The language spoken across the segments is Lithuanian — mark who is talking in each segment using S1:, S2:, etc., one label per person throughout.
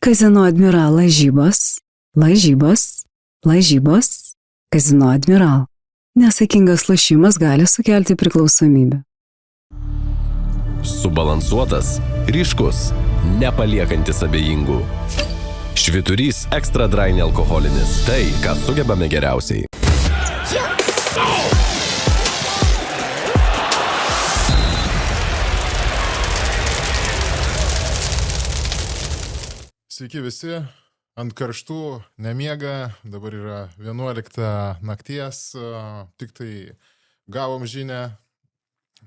S1: Kazino Admiral lažybos. Kazino Admiral. Nesaikingas lošimas gali sukelti priklausomybę.
S2: Subalansuotas, ryškus, nepaliekantis abejingų. Švyturys Extra Dry nealkoholinis. Tai, ką sugebame geriausiai.
S3: Sveiki visi, ant karštų nemiega, dabar yra 11 nakties, tik tai gavom žinę,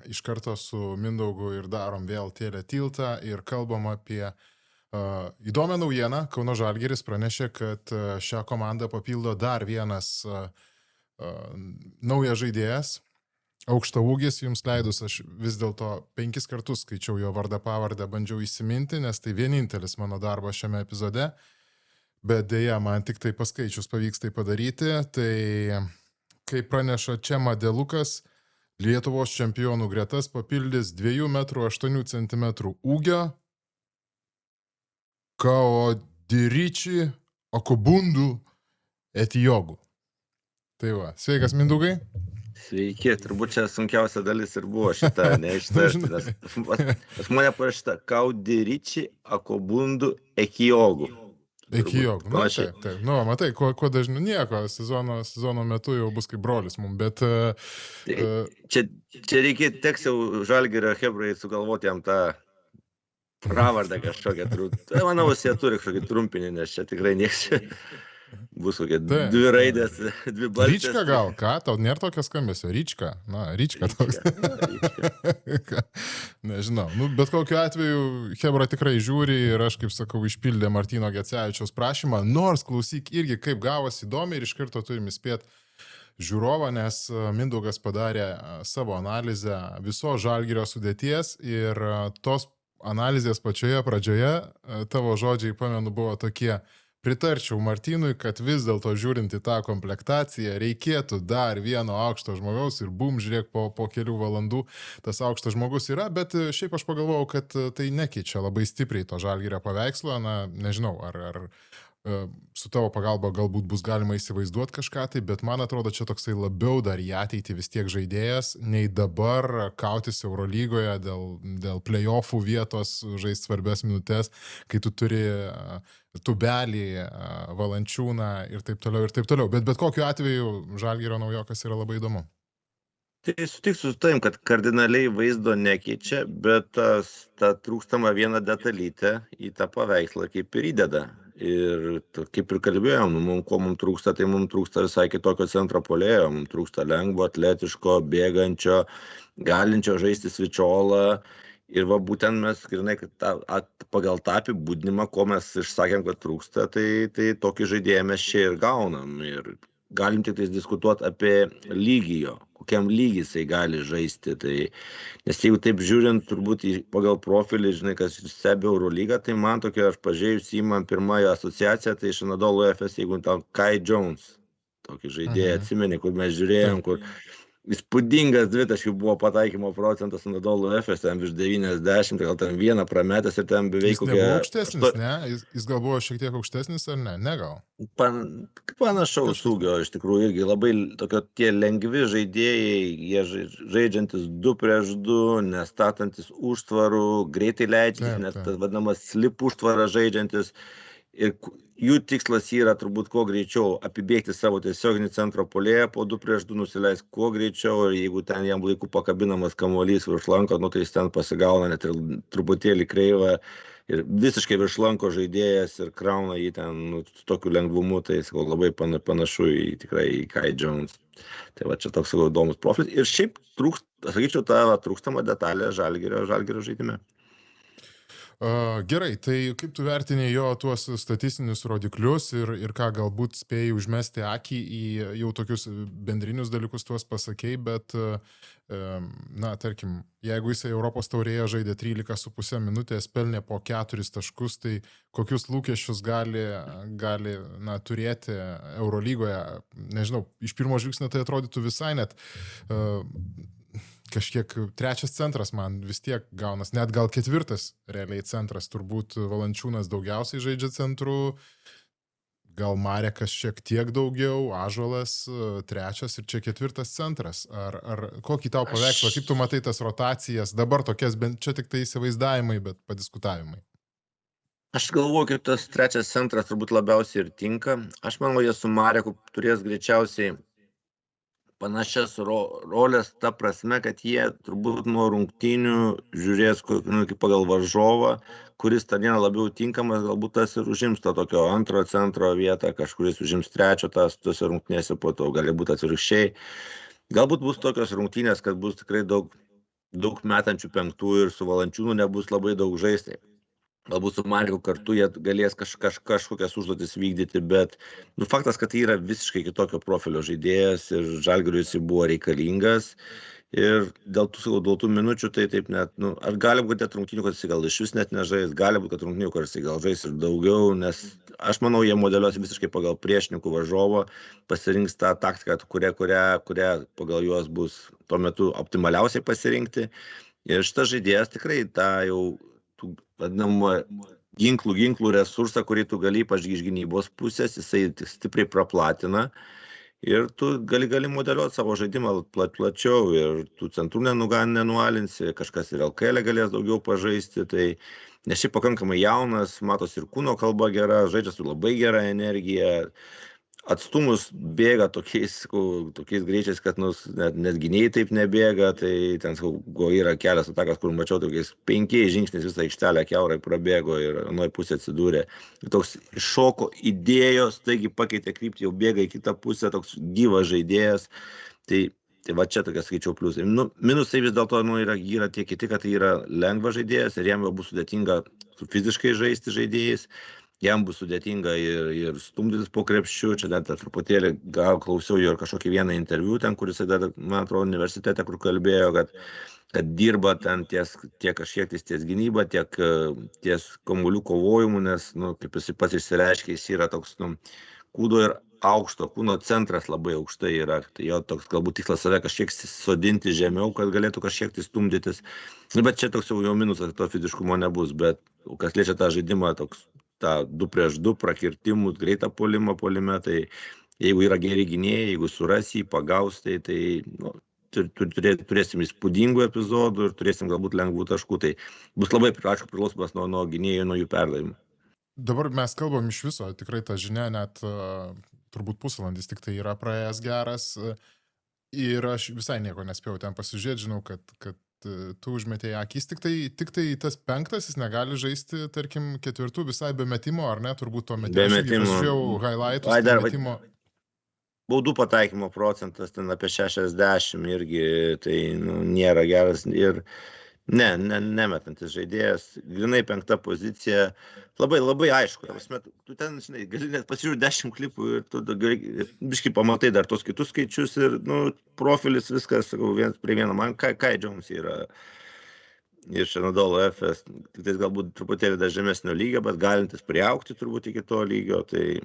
S3: iš karto su Mindaugu ir darom vėl Tėlę tiltą ir kalbam apie įdomią naujieną. Kauno Žalgiris pranešė, kad šią komandą papildo dar vienas naujas žaidėjas. Aukštaūgis, jums leidus, aš vis dėlto 5 kartus skaičiau jo vardą pavardę, bandžiau įsiminti, nes tai vienintelis mano darbas šiame epizode, bet dėja, man tik tai paskaičius pavyks tai padaryti. Tai, kaip praneša Čema Delukas, Lietuvos čempionų gretas papildys 2,8 m ūgio Kaodiriči Okobundu Etijogų. Tai va, sveikas Mindaugai.
S4: Sveiki, turbūt čia sunkiausia dalis ir buvo šita, ne šita. Pas mane parašyta Kaudiriči Akobundu Ekijogų.
S3: Ekijogų, nu taip. Nu, matai, kuo dažniau nieko, sezono metu jau bus kaip brolis mums, bet...
S4: Čia reikia teks jau Žalgirio hebrai sugalvoti jam tą pravardę kažkokią. Manau, jie turi kažkokį trumpinį, nes čia tikrai nieks bus kokie 2 raidės, 2 balsės.
S3: Ryčka gal, ką? Tau nėra tokio skambesio? Ryčka? Na, Ryčka toks. Nežinau. Nu, bet kokiu atveju hebra tikrai žiūri ir aš, kaip sakau, išpildė Martyno Gecevičiaus prašymą, nors klausyk irgi kaip gavosi įdomi ir iš karto turim įspėti žiūrovą, nes Mindaugas padarė savo analizę viso Žalgirio sudėties ir tos analizės pačioje pradžioje tavo žodžiai, pamenu, buvo tokie: pritarčiau Martynui, kad vis dėlto žiūrint į tą komplektaciją reikėtų dar vieno aukšto žmogaus ir bum, žiūrėk, po kelių valandų tas aukštas žmogus yra, bet šiaip aš pagalvojau, kad tai nekeičia labai stipriai to Žalgirio paveikslo, na, nežinau, ar su tavo pagalba galbūt bus galima įsivaizduoti kažką tai, bet man atrodo, čia toksai labiau dar į ateitį vis tiek žaidėjas, nei dabar kautis Eurolygoje dėl play-offų vietos, žaisti svarbias minutės, kai tu turi Tubelį, Valančiūną ir taip toliau ir taip toliau. Bet kokiu atveju Žalgirio naujokas yra labai įdomu.
S4: Tai sutiksiu su tavim, kad kardinaliai vaizdo nekeičia, bet ta trūkstama viena detalytė į tą paveikslą kaip ir įdeda. Ir kaip ir kalbėjom, ko mums trūksta, tai mums trūksta visai kitokio centro puolėjo, mums trūksta lengvo, atletiško, bėgančio, galinčio žaisti svičiolą. Ir va būtent mes, grinai, pagal tą apibūdinimą, ko mes išsakėm, kad trūksta, tai tokį žaidėją mes čia ir gaunam. Ir galim tik diskutuoti apie lygį jo, kokiam lygį jisai gali žaisti. Nes jeigu taip žiūrint, turbūt pagal profilį, žinai, kas stebi Eurolygą, tai man tokia, aš pažiūrėjus įman pirmąją asociaciją, tai iš Anadolu Efes, jeigu tau Kai Jones, tokį žaidėją atsimeni, kur mes žiūrėjom, kur įspūdingas dvitaškių buvo pataikymo procentas Anadolu Efes, ten virš 90, tai gal ten vieną prametęs ir ten beveik kokia...
S3: Jis nebuvo aukštesnis, ne? Jis gal buvo šiek tiek aukštesnis ar ne? Ne gal?
S4: Panašaus ūgio, iš tikrųjų, irgi labai tokio tie lengvi žaidėjai, jie žaidžiantis 2 prieš 2, nestatantis užtvarų, greitai leidžiantis, net tas vadinamas slip užtvarą žaidžiantis. Ir jų tikslas yra turbūt kuo greičiau apibėgti savo tiesioginį centro puolėją, po 2 prieš 2 nusileis kuo greičiau ir jeigu ten jam laiku pakabinamas kamuolys virš lanko, tai jis ten pasigauna net ir truputėlį kreivą ir visiškai virš lanko žaidėjas ir krauna jį ten su tokiu lengvumu, tai sakau, labai panašu į tikrai į Kai Jones. Tai va čia toks įdomus profilis ir šiaip sakyčiau, ta trūkstama detalė Žalgirio žaidime.
S3: Gerai, tai kaip tu vertini jo tuos statistinius rodiklius ir ką galbūt spėjai užmesti akį į jau tokius bendrinius dalykus tuos pasakei, bet, na, tarkim, jeigu jisai Europos taurėje žaidė 13,5 minutės, pelnė po 4 taškus, tai kokius lūkesčius gali turėti Eurolygoje? Nežinau, iš pirmo žvilgsnio tai atrodytų visai net kažkiek trečias centras man vis tiek gaunas, net gal ketvirtas realiai centras, turbūt Valančiūnas daugiausiai žaidžia centru, gal Marekas šiek tiek daugiau, Ąžuolas trečias ir čia ketvirtas centras. Ar kokį tau paveikslą, kaip tu matai tas rotacijas, dabar tokias, bent čia tik tai įsivaizdavimai, bet padiskutavimai?
S4: Aš galvoju, kad tas trečias centras turbūt labiausiai ir tinka. Aš manau, jie su Mareku turės greičiausiai panašias rolės ta prasme, kad jie turbūt nuo rungtynių žiūrės pagal varžovą, kuris tą dieną labiau tinkamas, galbūt tas ir užims tą tokio antro centro vietą, kažkuris užims trečio tose rungtynėse, po to gali būti atvirkščiai. Galbūt bus tokios rungtynės, kad bus tikrai daug metančių penktų ir su Valančiūnu nebus labai daug žaisti. Galbūt su Mareku kartu jie galės kažkokias užduotis vykdyti, bet faktas, kad tai yra visiškai kitokio profilio žaidėjas ir Žalgiriui jis buvo reikalingas. Ir dėl tų minučių tai taip net, ar gali būti rungtynių, kad jis gal iš vis net nežais, gali būti, kad rungtynių, kad jis gal žais ir daugiau, nes aš manau, jie modeliuos visiškai pagal priešininkų varžovo, pasirinks tą taktiką, kurią pagal juos bus tuo metu optimaliausiai pasirinkti. Ir šitas žaidėjas tikrai tą jau vadinamą ginklų resursą, kurį tu gali ypač iš gynybos pusės, jisai stipriai praplatina ir tu gali modeliuoti savo žaidimą plačiau ir tų centrų nenualinsi, kažkas ir LKL galės daugiau pažaisti, tai nes šiaip pakankamai jaunas, matos ir kūno kalba gera, žaidžia su labai gera energija, atstumus bėga tokiais greičiais, kad net gynėjai taip nebėga, tai ten yra kelias atakas, kur mačiau tokiais 5 žingsniais visą aikštelę kiaurai prabėgo ir anoje pusė atsidūrė. Ir toks iššoko, idėjo, taigi pakeitė kryptį, jau bėga į kitą pusę, toks gyvas žaidėjas. Tai va čia tokia skaičiau pliusai. Minusai vis dėlto yra tie kiti, kad tai yra lengvas žaidėjas ir jam jau bus sudėtinga fiziškai žaisti žaidėjais. Jam bus sudėtinga ir stumdytis po krepšiu, čia dar truputėlį gal klausiau jo ir kažkokį vieną interviu ten, kuris dar, man atrodo, universitete, kur kalbėjo, kad dirba ten tiek kažkiek ties gynyba, tiek ties kamuolių kovojimu, nes, kaip jis pats išsireiškia, jis yra toks, kūdo ir aukšto, kūno centras labai aukštai yra, tai jo toks galbūt tikslas save kažkiek sodinti žemiau, kad galėtų kažkiek tai stumdytis, bet čia toks jau minusas, to fiziškumo nebus, bet kas liečia tą žaidimą, toks tą 2 prieš 2 prakirtimus, greitą puolimą, tai jeigu yra geri gynėjai, jeigu suras jį, pagaus, tai turėsim įspūdingų epizodų ir turėsim galbūt lengvų taškų, tai bus labai priklausomas nuo gynėjų, nuo jų perdavimų.
S3: Dabar mes kalbam iš viso, tikrai ta žinia net turbūt pusvalandis tik tai yra praėjęs geras ir aš visai nieko nespėjau ten pasižiūrėti, žinau, kad tu užmetėjai akis, tik tai tas 5 jis negali žaisti, tarkim, 4 visai be metimo, ar ne, turbūt to metimo.
S4: Be metimo.
S3: Aš žiūrėjau highlightus, tai metimo.
S4: Baudų pataikymo procentas ten apie 60 irgi, tai nėra geras ir nemetantis žaidėjas, grinai 5 pozicija, labai aišku, tu ten, žinai, gali net pasižiūrėti 10 klipų ir tu biškai pamatai dar tos kitus skaičius ir, profilis viskas, sakau, vienas prie vieno, man Kai Jones yra iš Anadolu Efes, tik tai galbūt truputėlį dar žemesnio lygio, bet galintis priaugti turbūt iki to lygio, tai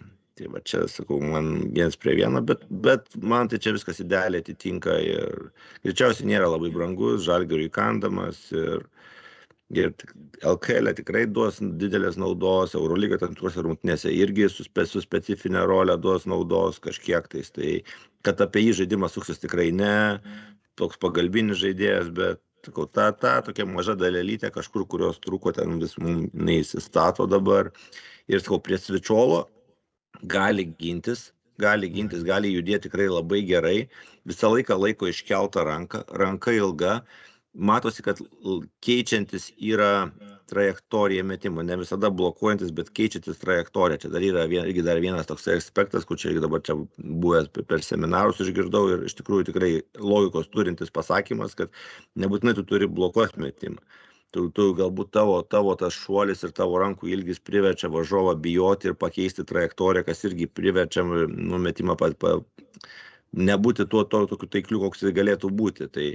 S4: va čia, sakau, man vienas prie vieno, bet man tai čia viskas idealiai atitinka ir greičiausiai nėra labai brangus, Žalgiriui įkandamas ir LKL tikrai duos didelės naudos, Eurolyga tam tikrose rungtynėse irgi su specifinė rolė duos naudos kažkiek tais, tai kad apie jį žaidimas suksis tikrai ne, toks pagalbinis žaidėjas, bet sakau, ta tokia maža dalelytė kažkur, kurios trūko ten vis mums neįsistato dabar ir sakau, prie Svičiolo gali gintis, gali judėti tikrai labai gerai, visą laiką laiko iškeltą ranka ilga, matosi, kad keičiantis yra trajektorija metimo, ne visada blokuojantis, bet keičiantis trajektoriją. Čia dar yra dar vienas toks aspektas, kur čia dabar čia buvęs per seminarus išgirdau ir iš tikrųjų tikrai logikos turintis pasakymas, kad nebūtinai tu turi blokuoti metimą. Tu galbūt tavo tas šuolis ir tavo rankų ilgis priverčia varžovą bijoti ir pakeisti trajektoriją, kas irgi priverčia numetimą nebūti tuo tokiu taikliu, koks jis galėtų būti. Tai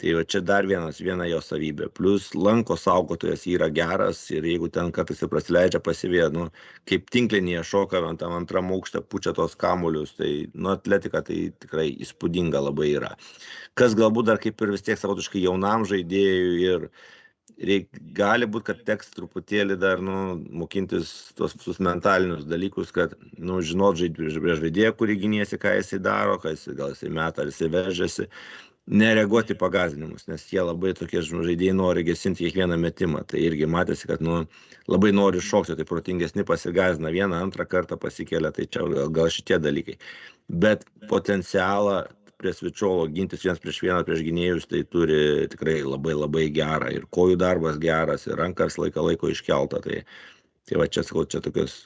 S4: Tai va čia dar viena jo savybė. Plus lanko saugotojas yra geras ir jeigu ten kartais ir prasileidžia pasivėję, kaip tinklinėje šoka ant tam antram aukšte, pučia tos kamuolius, tai atletika tai tikrai įspūdinga labai yra. Kas galbūt dar kaip ir vis tiek savotiškai jaunam žaidėjui ir gali būti, kad teks truputėlį dar mokintis tos visus mentalinius dalykus, kad žinot prieš žaidėją, kurį giniesi, ką jisai daro, gal jisai meta, ar jisai vežiasi, nereaguoti pagąsdinimus, nes jie labai tokie žaidėjai nori gesinti kiekvieną metimą. Tai irgi matėsi, kad labai nori šokti, tai protingesni pasigąsdina vieną, antrą kartą pasikelia, tai čia gal šitie dalykai. Bet potencialą prie Svičiolo gintis vienas prieš vieną prieš gynėjus, tai turi tikrai labai labai gerą. Ir kojų darbas geras, ir rankas laiko iškelta. Tai va čia, sakau, čia tokios,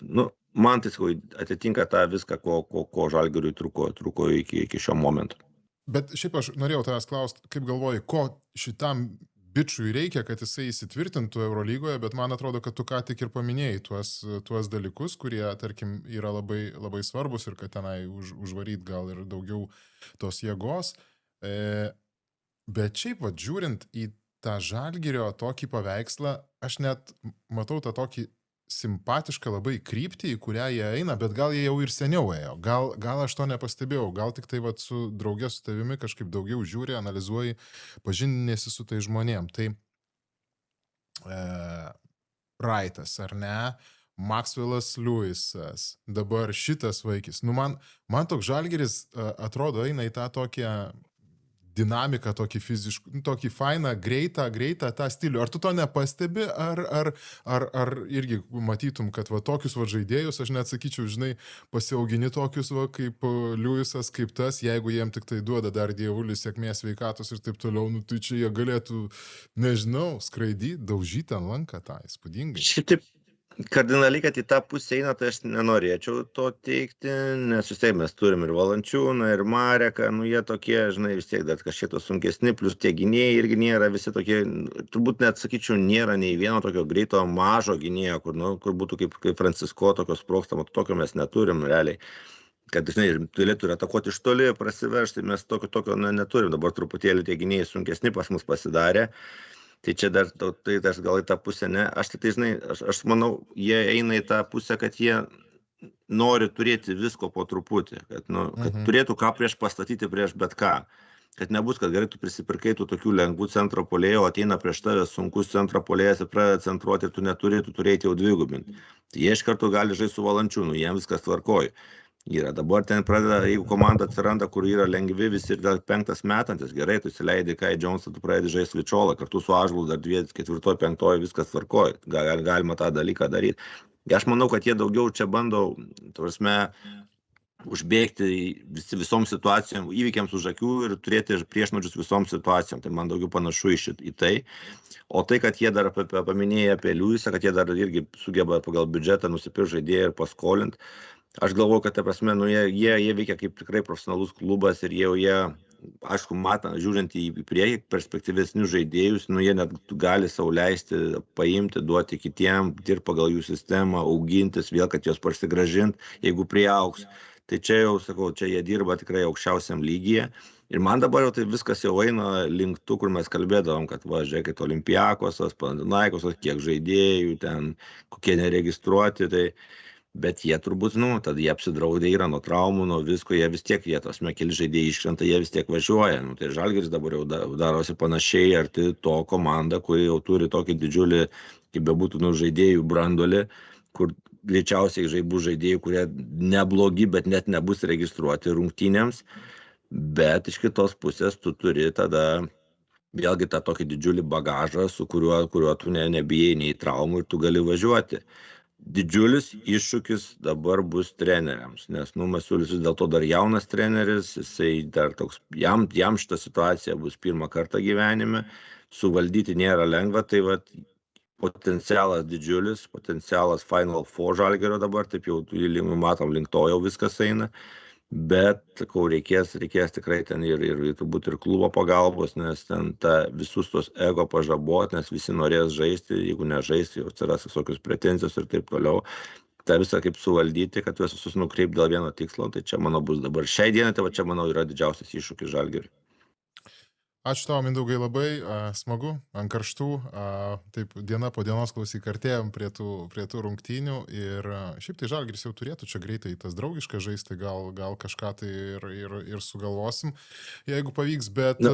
S4: man tai, sakau, atitinka tą viską, ko Žalgiriui truko iki šio momento.
S3: Bet šiaip aš norėjau tavęs klausti, kaip galvoji, ko šitam bičiui reikia, kad jisai įsitvirtintų Eurolygoje, bet man atrodo, kad tu ką tik ir paminėjai tuos dalykus, kurie, tarkim, yra labai, labai svarbus ir kad tenai užvaryt gal ir daugiau tos jėgos. Bet šiaip, žiūrint į tą Žalgirio tokį paveikslą, aš net matau tą tokį simpatišką labai kryptį, į kurią jie eina, bet gal jie jau ir seniau ėjo. Gal aš to nepastebėjau, gal tik tai su drauge su tavimi kažkaip daugiau žiūri, analizuoji, pažindinėsi su tai žmonėm. Tai Wrightas, ar ne? Maxwellas Lewisas, dabar šitas vaikis. Man toks Žalgiris atrodo eina į tą tokią dinamiką, tokį fiziškų, tokį fainą, greitą tą stilių. Ar tu to nepastebi, ar irgi matytum, kad tokius žaidėjus, aš net sakyčiau, žinai, pasiaugini tokius kaip Lewisas, kaip tas, jeigu jiem tik tai duoda dar dievulis sėkmės, sveikatos ir taip toliau, tai čia jie galėtų, nežinau, skraidyti, daužyti ant lanką tą įspūdingai.
S4: Šitaip kardinaliai, kad į tą pusę eina, tai aš nenorėčiau to teikti, nes vis tiek mes turim ir Valančiūną, ir Mareką, jie tokie, žinai, vis tiek dar kažkiek to sunkesni, plus tie gynėjai irgi nėra visi tokie, turbūt net sakyčiau, nėra nei vieno tokio greito mažo gynėjo, kur būtų kaip Francisko, tokios sprogstamo, tokio mes neturim realiai. Kad, žinai, turėtų atakuoti iš toli, prasivežti, mes tokio neturim, dabar truputėlį tie gynėjai sunkesni pas mus pasidarė. Tai čia dar, tai gal į tą pusę, ne. Aš manau, jie eina į tą pusę, kad jie nori turėti visko po truputį, kad turėtų ką prieš pastatyti prieš bet ką. Kad nebus, kad gerai tu prisipirkai tų tokių lengvų centro puolėjų, ateina prieš tave sunkus centro puolėjas ir pradeda centruoti ir tu turėti jau dvigubinti. Tai jie iš karto gali žaisti su Valančiūnu, jiems viskas tvarkoja. Dabar ten pradeda, jeigu komanda atsiranda, kur yra lengvi visi ir dar penktas metantis, gerai, tu įsileidi Kai Jonesą, tu pradedi žaisti Svičiolą, kartu su Ąžuolu dar 2, 4, 5 viskas tvarkoja, galima tą dalyką daryti. Aš manau, kad jie daugiau čia bando, užbėgti visom situacijom, įvykiams už akių ir turėti priešnuodžius visom situacijom. Tai man daugiau panašu į tai. O tai, kad jie dar paminėjo apie Lewisą, kad jie dar irgi sugeba pagal biudžetą nusipirkti žaidėją ir paskolinti. Aš galvoju, kad jie veikia kaip tikrai profesionalus klubas ir jie, aišku, matant, žiūrint į priekį perspektyvesnius žaidėjus, jie net gali sau leisti, paimti, duoti kitiem, dirbti pagal jų sistemą, augintis vėl, kad jos parsigrąžinti, jeigu priaugs. Tai čia jau, sakau, čia jie dirba tikrai aukščiausiam lygyje. Ir man dabar jau tai viskas jau eina link tų, kur mes kalbėdavom, kad žiūrėkit, Olimpiakosas, Panathinaikosas, kiek žaidėjų ten, kokie neregistruoti, tai bet jie turbūt, tada jie apsidraudė yra nuo traumų, nuo visko, jie vis tiek, keli žaidėjai iškrenta, jie vis tiek važiuoja. Tai Žalgiris dabar jau darosi panašiai arti to komanda, kuri jau turi tokį didžiulį, kaip bebūtų, žaidėjų branduolį, kur greičiausiai bus žaidėjų, kurie neblogi, bet net nebus registruoti rungtynėms. Bet iš kitos pusės tu turi tada vėlgi tą tokį didžiulį bagažą, su kuriuo tu nebijai nei traumų ir tu gali važiuoti. Didžiulis iššūkis dabar bus treneriams, nes Masiulis vis dėlto dar jaunas treneris, jisai dar toks, jam šitą situaciją bus pirmą kartą gyvenime, suvaldyti nėra lengva, tai potencialas didžiulis, potencialas Final Four Žalgirio dabar, taip jau matom, link to jau viskas eina, bet, sakau, reikės tikrai ten ir turbūt ir klubo pagalbos, nes ten visus tos ego pažabot, nes visi norės žaisti, jeigu nežaisti, jau atsiras visokius pretenzijos ir taip toliau. Ta visą kaip suvaldyti, kad juos visus nukreipti dėl vieno tikslo, tai čia, manau, bus dabar šiai dienai, tai čia, manau, yra didžiausias iššūkis Žalgiriui.
S3: Ačiū tau, Mindaugai, labai smagu, ant karštų, taip diena po dienos klausyk, artėjom prie tų rungtynių ir šiaip tai Žalgiris jau turėtų čia greitai tas draugiškas žaisti, gal kažką tai ir sugalvosim, jeigu pavyks, bet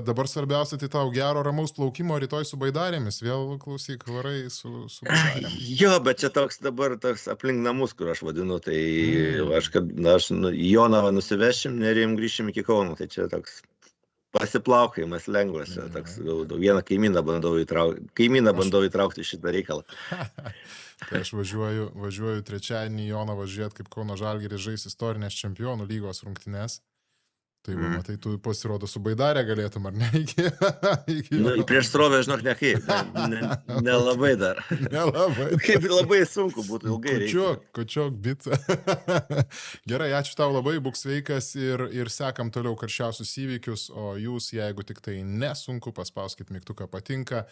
S3: dabar svarbiausia tai tau gero ramaus plaukimo rytoj su baidarėmis, vėl klausyk, varai su baidarėm.
S4: Jo, bet čia toks dabar toks aplink namus, kur aš vadinu, tai aš Jonavą nusivešim, Nerijam grįšim iki Kauno, tai čia toks pasiplaukėjimas lengvas, toks vieną kaimyną bandau įtraukti šitą reikalą.
S3: Tai aš važiuoju trečiadienį į Jonavą žiūrėti, kaip Kauno Žalgiris žais istorinės čempionų lygos rungtynes. Tai matai, tu pasirodo su baidarė galėtum, ar ne?
S4: Prieš srovę, žinok, ne kaip. Nelabai dar.
S3: Nelabai.
S4: Kaip labai sunku būtų ilgai reikia.
S3: Kočiok, bica. Gerai, ačiū tau labai, būk sveikas ir sekam toliau karščiausius įvykius, o jūs, jeigu tik tai nesunku, paspauskit mygtuką patinka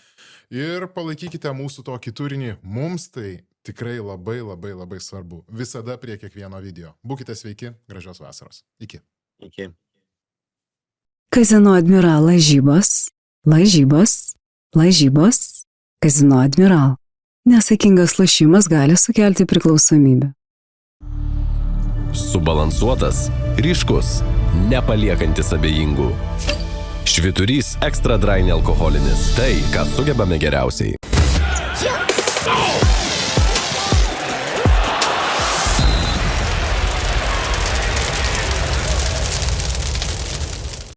S3: ir palaikykite mūsų tokį turinį. Mums tai tikrai labai svarbu. Visada prie kiekvieno video. Būkite sveiki, gražios vasaros. Iki.
S4: Iki.
S1: Kazino Admiral lažybos. Kazino Admiral. Neatsakingas lošimas gali sukelti priklausomybę.
S2: Subalansuotas, ryškus, nepaliekantis abejingų. Švyturys Extra Dry nealkoholinis. Tai, ką sugebame geriausiai.